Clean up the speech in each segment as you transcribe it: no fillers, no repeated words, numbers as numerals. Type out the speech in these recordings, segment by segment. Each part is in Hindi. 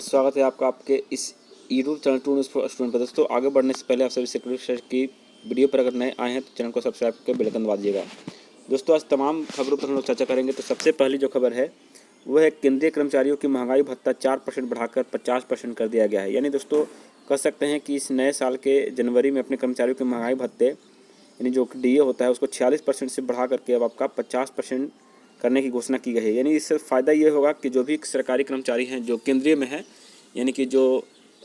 स्वागत है आपका आपके इस YouTube channel to news for student पर। दोस्तों आगे बढ़ने से पहले आप सभी से रिक्वेस्ट की वीडियो पर अगर नए आए हैं तो चैनल को सब्सक्राइब करके बेल आइकन दबा दीजिएगा। दोस्तों आज तमाम खबरों पर हम लोग चर्चा करेंगे। तो सबसे पहली जो खबर है वो है केंद्रीय कर्मचारियों की महंगाई भत्ता 4% बढ़ाकर 50% कर दिया गया है। यानी दोस्तों कह सकते हैं कि इस नए साल के जनवरी में अपने कर्मचारियों के महंगाई भत्ते यानी जो डीए होता है उसको 46% से बढ़ा करके अब आपका 50% करने की घोषणा की गई है। यानी इससे फ़ायदा ये होगा कि जो भी सरकारी कर्मचारी हैं जो केंद्रीय में हैं, यानी कि जो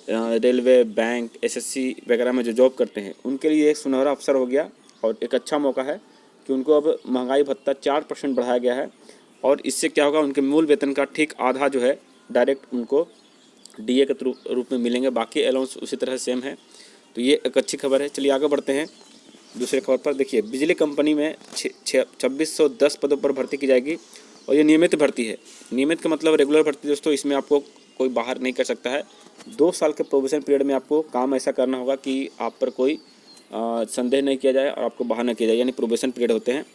रेलवे, बैंक, एसएससी वगैरह में जो जॉब करते हैं उनके लिए एक सुनहरा अवसर हो गया और एक अच्छा मौका है कि उनको अब महंगाई भत्ता 4% बढ़ाया गया है। और इससे क्या होगा, उनके मूल वेतन का ठीक आधा जो है डायरेक्ट उनको डीए के रूप में मिलेंगे, बाकी अलाउंस उसी तरह सेम है। तो ये एक अच्छी खबर है। चलिए आगे बढ़ते हैं दूसरे खबर पर। देखिए बिजली कंपनी में 2610 पदों पर भर्ती की जाएगी और ये नियमित भर्ती है। नियमित का मतलब रेगुलर भर्ती दोस्तों, इसमें आपको कोई बाहर नहीं कर सकता है। 2 साल के प्रोबेशन पीरियड में आपको काम ऐसा करना होगा कि आप पर कोई संदेह नहीं किया जाए और आपको बाहर न किया जाए, यानी प्रोबेशन पीरियड होते हैं।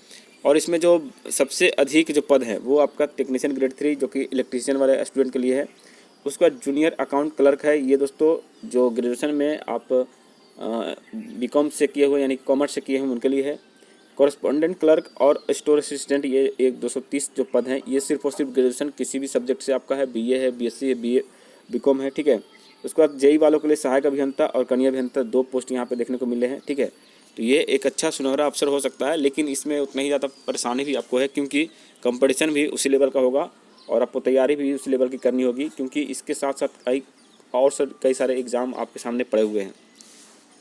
और इसमें जो सबसे अधिक जो पद है वो आपका टेक्नीशियन ग्रेड 3 जो कि इलेक्ट्रीशियन वाले स्टूडेंट के लिए है। उसके बाद जूनियर अकाउंट क्लर्क है। ये दोस्तों जो ग्रेजुएशन में आप बीकॉम से किए हुए यानी कॉमर्स से किए हैं उनके लिए है। कॉरेस्पॉन्डेंट क्लर्क और स्टोर असिस्टेंट ये एक 230 जो पद हैं, ये सिर्फ और सिर्फ ग्रेजुएशन किसी भी सब्जेक्ट से आपका है, बीए है, बीएससी है, बीए बीकॉम है, ठीक है। उसके बाद जेई वालों के लिए सहायक अभियंता और कनीय अभियंता 2 पोस्ट यहाँ पे देखने को मिले हैं, ठीक है। तो ये एक अच्छा सुनहरा अवसर हो सकता है, लेकिन इसमें उतना ही ज़्यादा परेशानी भी आपको है क्योंकि कंपटीशन भी उसी लेवल का होगा और आपको तैयारी भी उसी लेवल की करनी होगी, क्योंकि इसके साथ साथ कई सारे एग्ज़ाम आपके सामने पड़े हुए हैं।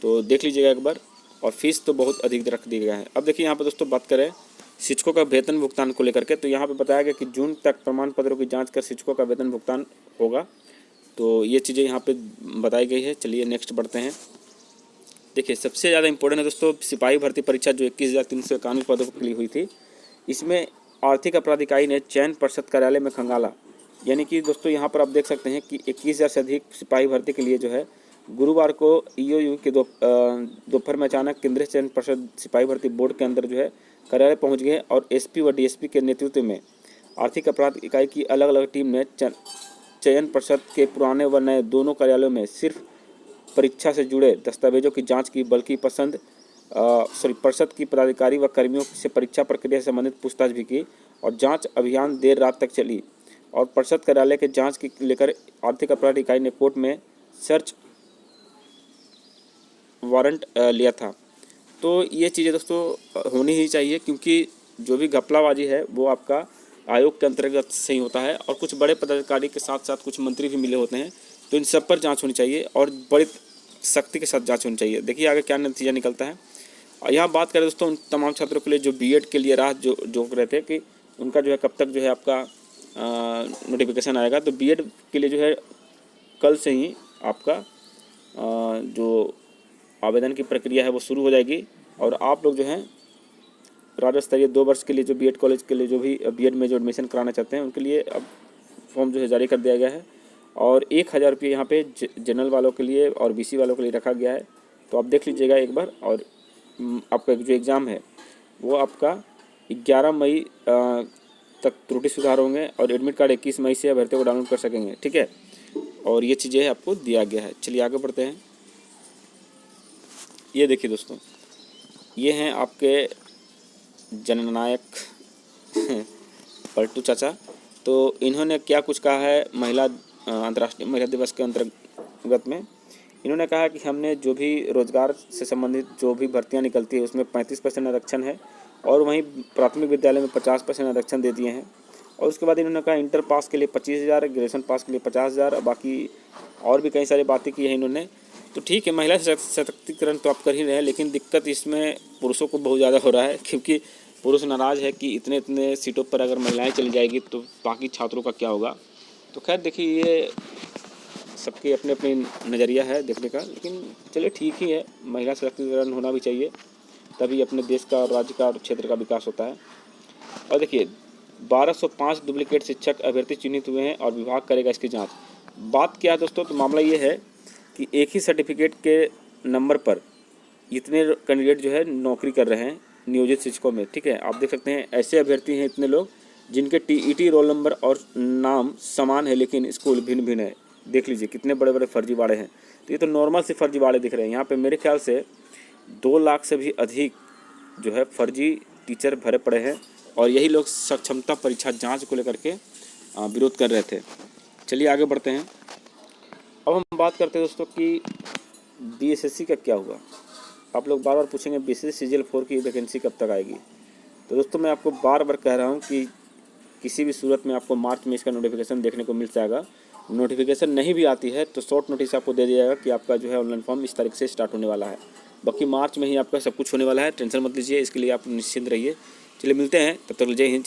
तो देख लीजिएगा एक बार। और फीस तो बहुत अधिक रख दिया गया है। अब देखिए यहाँ पर दोस्तों बात करें शिक्षकों का वेतन भुगतान को लेकर के, तो यहाँ पे बताया गया कि जून तक प्रमाण पत्रों की जांच कर शिक्षकों का वेतन भुगतान होगा। तो ये चीज़ें यहाँ पे बताई गई है। चलिए नेक्स्ट बढ़ते हैं। देखिए सबसे ज़्यादा इंपॉर्टेंट है दोस्तों सिपाही भर्ती परीक्षा जो 21,391 पदों के लिए हुई थी। इसमें आर्थिक अपराध इकाई ने चयन परिषद कार्यालय में खंगाला। यानी कि दोस्तों यहाँ पर आप देख सकते हैं कि 21,000 से अधिक सिपाही भर्ती के लिए जो है गुरुवार को ईओयू के दोपहर में अचानक केंद्रीय चयन परिषद सिपाही भर्ती बोर्ड के अंदर जो है कार्यालय पहुंच गए और एसपी व डीएसपी के नेतृत्व में आर्थिक अपराध इकाई की अलग अलग टीम ने चयन परिषद के पुराने व नए दोनों कार्यालयों में सिर्फ परीक्षा से जुड़े दस्तावेजों की जांच की, बल्कि परिषद की पदाधिकारी व कर्मियों से परीक्षा प्रक्रिया से संबंधित पूछताछ भी की। और जांच अभियान देर रात तक चली और परिषद कार्यालय के जांच की लेकर आर्थिक अपराध इकाई ने कोर्ट में सर्च वारंट लिया था। तो ये चीज़ें दोस्तों होनी ही चाहिए, क्योंकि जो भी घपलाबाजी है वो आपका आयोग के अंतर्गत से ही होता है और कुछ बड़े पदाधिकारी के साथ साथ कुछ मंत्री भी मिले होते हैं। तो इन सब पर जांच होनी चाहिए और बड़ी सख्ती के साथ जांच होनी चाहिए। देखिए आगे क्या नतीजा निकलता है। और यहाँ बात करें दोस्तों उन तमाम छात्रों के लिए जो बीएड के लिए राह जो जोक रहे थे कि उनका जो है कब तक जो है आपका नोटिफिकेशन आएगा। तो बीएड के लिए जो है कल से ही आपका जो आवेदन की प्रक्रिया है वो शुरू हो जाएगी और आप लोग जो हैं राज्य स्तरीय 2 वर्ष के लिए जो बीएड कॉलेज के लिए जो भी बीएड में जो एडमिशन कराना चाहते हैं उनके लिए अब फॉर्म जो है जारी कर दिया गया है। और 1,000 रुपये यहाँ पे जनरल वालों के लिए और बीसी वालों के लिए रखा गया है। तो आप देख लीजिएगा एक बार। और आपका जो एग्ज़ाम है वो आपका 11 मई तक त्रुटि सुधार होंगे और एडमिट कार्ड 21 मई से अभ्यर्थियों को डाउनलोड कर सकेंगे, ठीक है। और ये चीज़ें आपको दिया गया है। चलिए आगे बढ़ते हैं। ये देखिए दोस्तों, ये हैं आपके जननायक पलटू चाचा। तो इन्होंने क्या कुछ कहा है अंतर्राष्ट्रीय महिला दिवस के अंतर्गत में। इन्होंने कहा कि हमने जो भी रोजगार से संबंधित जो भी भर्तियां निकलती है उसमें 35% आरक्षण है और वहीं प्राथमिक विद्यालय में 50% आरक्षण दे दिए हैं। और उसके बाद इन्होंने कहा इंटर पास के लिए 25,000, ग्रेजुएशन पास के लिए 50,000, बाकी और भी कई सारी बातें की हैं इन्होंने। तो ठीक है, महिला सशक्तिकरण तो आप कर ही रहे हैं, लेकिन दिक्कत इसमें पुरुषों को बहुत ज़्यादा हो रहा है, क्योंकि पुरुष नाराज़ है कि इतने इतने सीटों पर अगर महिलाएं चली जाएगी तो बाकी छात्रों का क्या होगा। तो खैर देखिए ये सबके अपने अपने नज़रिया है देखने का, लेकिन चलिए ठीक ही है, महिला सशक्तिकरण होना भी चाहिए, तभी अपने देश का और राज्य का और क्षेत्र का विकास होता है। और देखिए 1205 डुप्लीकेट शिक्षक अभ्यर्थी चिन्हित हुए हैं और विभाग करेगा इसकी जाँच। बात क्या है दोस्तों, तो मामला ये है कि एक ही सर्टिफिकेट के नंबर पर इतने कैंडिडेट जो है नौकरी कर रहे हैं नियोजित शिक्षकों में, ठीक है। आप देख सकते हैं ऐसे अभ्यर्थी हैं इतने लोग जिनके टीईटी रोल नंबर और नाम समान है लेकिन स्कूल भिन्न भिन्न है। देख लीजिए कितने बड़े बड़े फर्जीवाड़े हैं। तो ये तो नॉर्मल से फर्जीवाड़े दिख रहे हैं। यहाँ पे मेरे ख्याल से 2 लाख से भी अधिक जो है फर्जी टीचर भरे पड़े हैं और यही लोग सक्षमता परीक्षा जांच को लेकर के विरोध कर रहे थे। चलिए आगे बढ़ते हैं। अब हम बात करते हैं दोस्तों कि बीएसएससी का क्या हुआ। आप लोग बार बार पूछेंगे बीएसएससी सीजीएल 4 की वैकेंसी कब तक आएगी। तो दोस्तों मैं आपको बार बार कह रहा हूँ कि किसी भी सूरत में आपको मार्च में इसका नोटिफिकेशन देखने को मिल जाएगा। नोटिफिकेशन नहीं भी आती है तो शॉर्ट नोटिस आपको दे दिया जाएगा कि आपका जो है ऑनलाइन फॉर्म इस तारीख से स्टार्ट होने वाला है। बाकी मार्च में ही आपका सब कुछ होने वाला है, टेंशन मत लीजिए, इसके लिए आप निश्चिंत रहिए। चलिए मिलते हैं, तब तक जय हिंद।